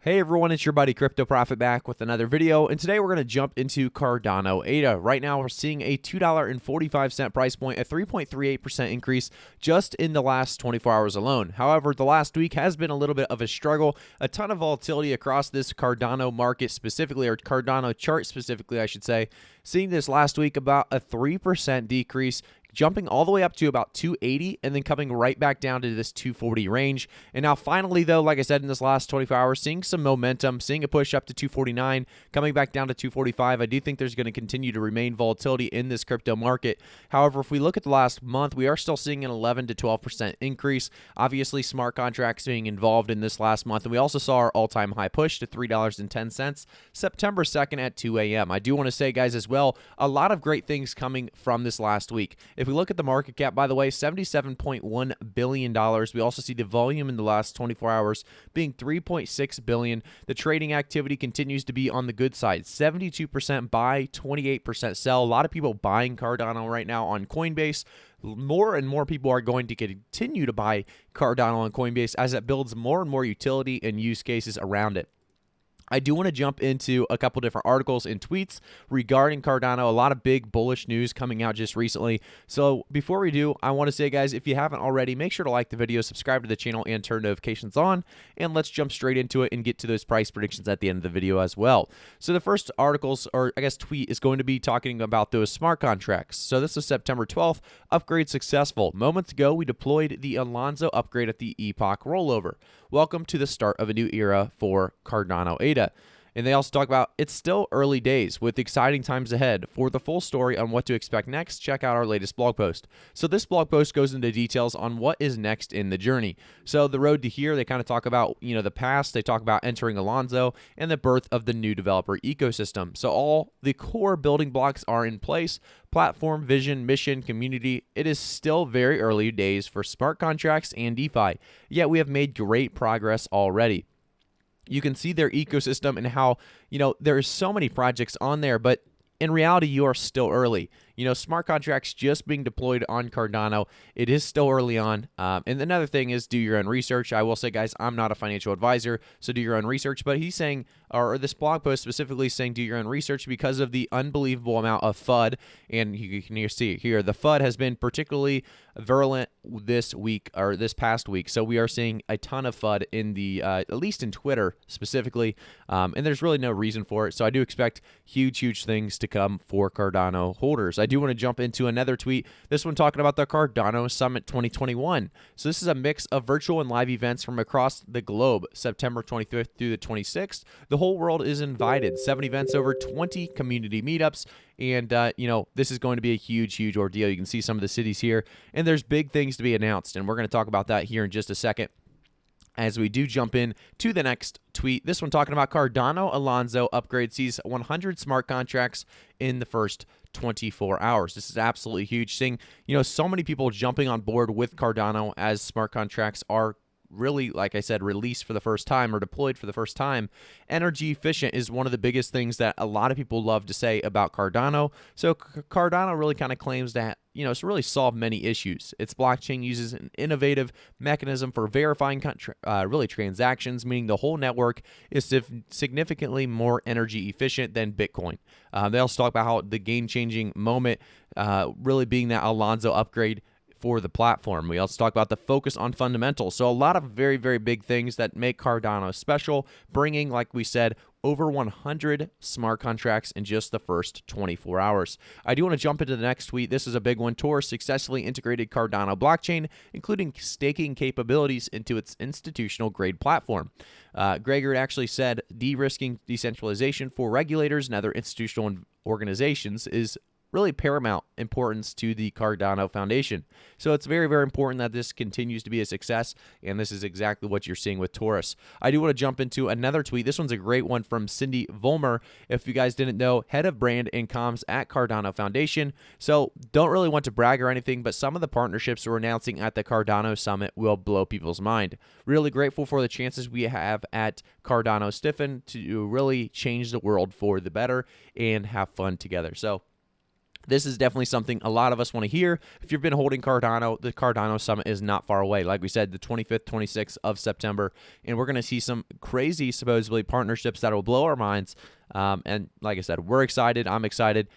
Hey everyone, it's your buddy Crypto Profit back with another video, and today we're going to jump into Cardano ADA. Right now we're seeing a $2.45 price point, a 3.38% increase just in the last 24 hours alone. However, the last week has been a little bit of a struggle, a ton of volatility across this Cardano market specifically, or Cardano chart specifically, I should say. Seeing this last week about a 3% decrease, jumping all the way up to about 280 and then coming right back down to this 240 range. And now finally, though, like I said, in this last 24 hours, seeing some momentum, seeing a push up to 249, coming back down to 245. I do think there's going to continue to remain volatility in this crypto market. However, if we look at the last month, we are still seeing an 11 to 12% increase. Obviously, smart contracts being involved in this last month. And we also saw our all-time high push to $3.10 September 2nd at 2 a.m. I do want to say, guys, as well, a lot of great things coming from this last week. If we look at the market cap, by the way, $77.1 billion. We also see the volume in the last 24 hours being $3.6 billion. The trading activity continues to be on the good side. 72% buy, 28% sell. A lot of people buying Cardano right now on Coinbase. More and more people are going to continue to buy Cardano on Coinbase as it builds more and more utility and use cases around it. I do want to jump into a couple different articles and tweets regarding Cardano. A lot of big bullish news coming out just recently. So before we do, I want to say, guys, if you haven't already, make sure to like the video, subscribe to the channel, and turn notifications on. And let's jump straight into it and get to those price predictions at the end of the video as well. So the first articles, or I guess tweet, is going to be talking about those smart contracts. So this is September 12th. Upgrade successful. Moments ago, we deployed the Alonzo upgrade at the Epoch rollover. Welcome to the start of a new era for Cardano ADA. And they also talk about it's still early days with exciting times ahead. For the full story on what to expect next, check out our latest blog post. So this blog post goes into details on what is next in the journey. So the road to here, they kind of talk about, the past. They talk about entering Alonzo and the birth of the new developer ecosystem. So all the core building blocks are in place. Platform, vision, mission, community. It is still very early days for smart contracts and DeFi, yet we have made great progress already. You can see their ecosystem and how, there are so many projects on there, but in reality, you are still early. Smart contracts just being deployed on Cardano. It is still early on. And another thing is do your own research. I will say, guys, I'm not a financial advisor, so do your own research. But he's saying, or this blog post specifically saying do your own research because of the unbelievable amount of FUD. And you can see it here. The FUD has been particularly virulent this week, or this past week. So we are seeing a ton of FUD in the, at least in Twitter specifically. And there's really no reason for it. So I do expect huge things to come for Cardano holders. I do want to jump into another tweet. This one talking about the Cardano Summit 2021. So this is a mix of virtual and live events from across the globe, September 25th through the 26th. The whole world is invited. 7 events, over 20 community meetups. And, this is going to be a huge ordeal. You can see some of the cities here. And there's big things to be announced. And we're going to talk about that here in just a second, as we do jump in to the next tweet. This one talking about Cardano Alonzo upgrade sees 100 smart contracts in the first 24 hours. This is absolutely huge. Seeing, so many people jumping on board with Cardano as smart contracts are really, like I said, released for the first time or deployed for the first time. Energy efficient is one of the biggest things that a lot of people love to say about Cardano. So Cardano really kind of claims that, it's really solved many issues. Its blockchain uses an innovative mechanism for verifying transactions, meaning the whole network is significantly more energy efficient than Bitcoin. They also talk about how the game-changing moment really being that Alonzo upgrade for the platform. We also talk about the focus on fundamentals. So a lot of very big things that make Cardano special, bringing, like we said, over 100 smart contracts in just the first 24 hours. I do want to jump into the next tweet. This is a big one. Tor successfully integrated Cardano blockchain, including staking capabilities, into its institutional grade platform. Gregor actually said de-risking decentralization for regulators and other institutional organizations is really paramount importance to the Cardano Foundation. So it's very important that this continues to be a success, and this is exactly what you're seeing with Taurus. I do want to jump into another tweet. This one's a great one from Cindy Vollmer. If you guys didn't know, head of brand and comms at Cardano Foundation. So don't really want to brag or anything, but some of the partnerships we're announcing at the Cardano Summit will blow people's mind. Really grateful for the chances we have at Cardano Stiffen to really change the world for the better and have fun together. So This is definitely something a lot of us want to hear. If you've been holding Cardano, the Cardano Summit is not far away. Like we said, the 25th, 26th of September, and we're going to see some crazy, supposedly, partnerships that will blow our minds. And like I said, we're excited. I'm excited.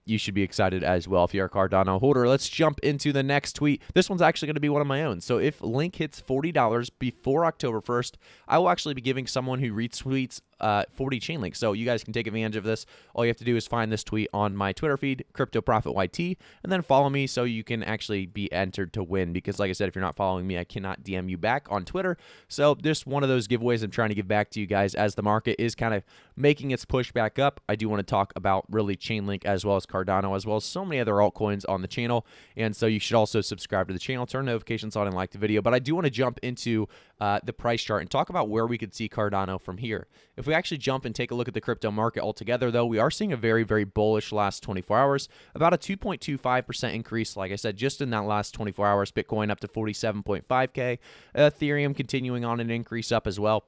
You should be excited as well if you're a Cardano holder. Let's jump into the next tweet. This one's actually going to be one of my own. So if Link hits $40 before October 1st, I will actually be giving someone who retweets 40 Chainlink. So you guys can take advantage of this. All you have to do is find this tweet on my Twitter feed, CryptoProfitYT, and then follow me so you can actually be entered to win. Because like I said, if you're not following me, I cannot DM you back on Twitter. So this one of those giveaways I'm trying to give back to you guys as the market is kind of making its push back up. I do want to talk about really Chainlink as well as Cardano, as well as so many other altcoins on the channel. And so you should also subscribe to the channel, turn notifications on, and like the video. But I do want to jump into the price chart and talk about where we could see Cardano from here. If we actually jump and take a look at the crypto market altogether, though, we are seeing a very, very bullish last 24 hours, about a 2.25% increase, like I said, just in that last 24 hours. Bitcoin up to 47.5K, Ethereum continuing on an increase up as well.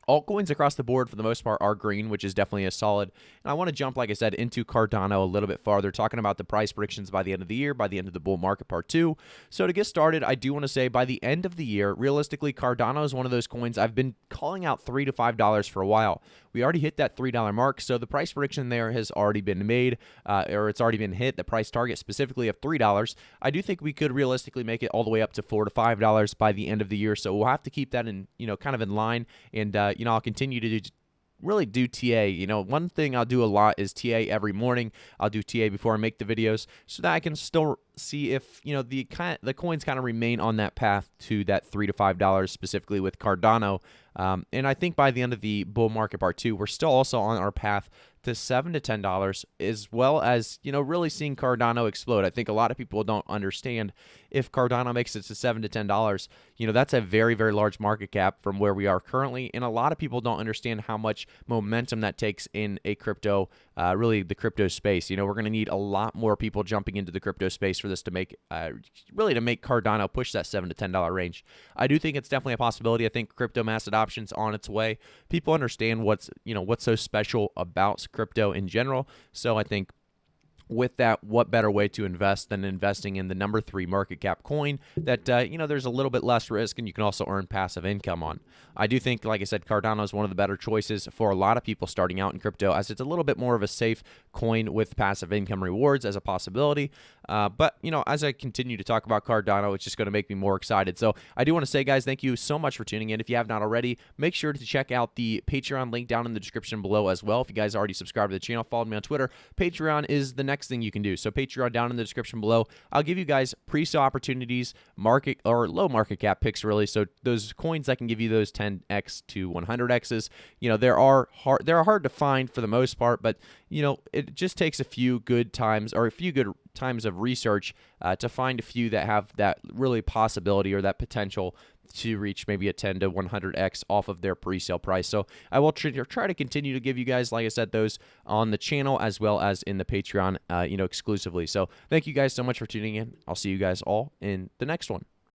Altcoins across the board, for the most part, are green, which is definitely a solid. And I want to jump, like I said, into Cardano a little bit farther, talking about the price predictions by the end of the year, by the end of the bull market part 2. So to get started, I do want to say by the end of the year, realistically, Cardano is one of those coins I've been calling out $3 to $5 for a while. We already hit that $3 mark, so the price prediction there has already been made, or it's already been hit, the price target specifically of $3. I do think we could realistically make it all the way up to $4 to $5 by the end of the year, so we'll have to keep that in, kind of in line, and, I'll continue to do TA. One thing I'll do a lot is TA every morning. I'll do TA before I make the videos so that I can still see if, the coins kind of remain on that path to that $3 to $5 specifically with Cardano. And I think by the end of the bull market part 2, we're still also on our path to $7 to $10, as well as, really seeing Cardano explode. I think a lot of people don't understand if Cardano makes it to $7 to $10, that's a very, very large market cap from where we are currently. And a lot of people don't understand how much momentum that takes in a crypto, really the crypto space. We're going to need a lot more people jumping into the crypto space for this to make, really to make Cardano push that $7 to $10 range. I do think it's definitely a possibility. I think crypto mass adoption's on its way. People understand what's so special about crypto in general. So I think with that, what better way to invest than investing in the number 3 market cap coin that, there's a little bit less risk and you can also earn passive income on. I do think, like I said, Cardano is one of the better choices for a lot of people starting out in crypto, as it's a little bit more of a safe coin with passive income rewards as a possibility. But, as I continue to talk about Cardano, it's just going to make me more excited. So I do want to say, guys, thank you so much for tuning in. If you have not already, make sure to check out the Patreon link down in the description below as well. If you guys already subscribed to the channel, followed me on Twitter, Patreon is the next thing you can do. So Patreon down in the description below. I'll give you guys pre-sale opportunities, market or low market cap picks, really. So those coins that can give you those 10x to 100x's, they're hard to find for the most part, but it just takes a few good times or a few good times of research to find a few that have that really possibility or that potential to reach maybe a 10 to 100x off of their pre-sale price. So I will try to continue to give you guys, like I said, those on the channel as well as in the Patreon, exclusively. So thank you guys so much for tuning in. I'll see you guys all in the next one.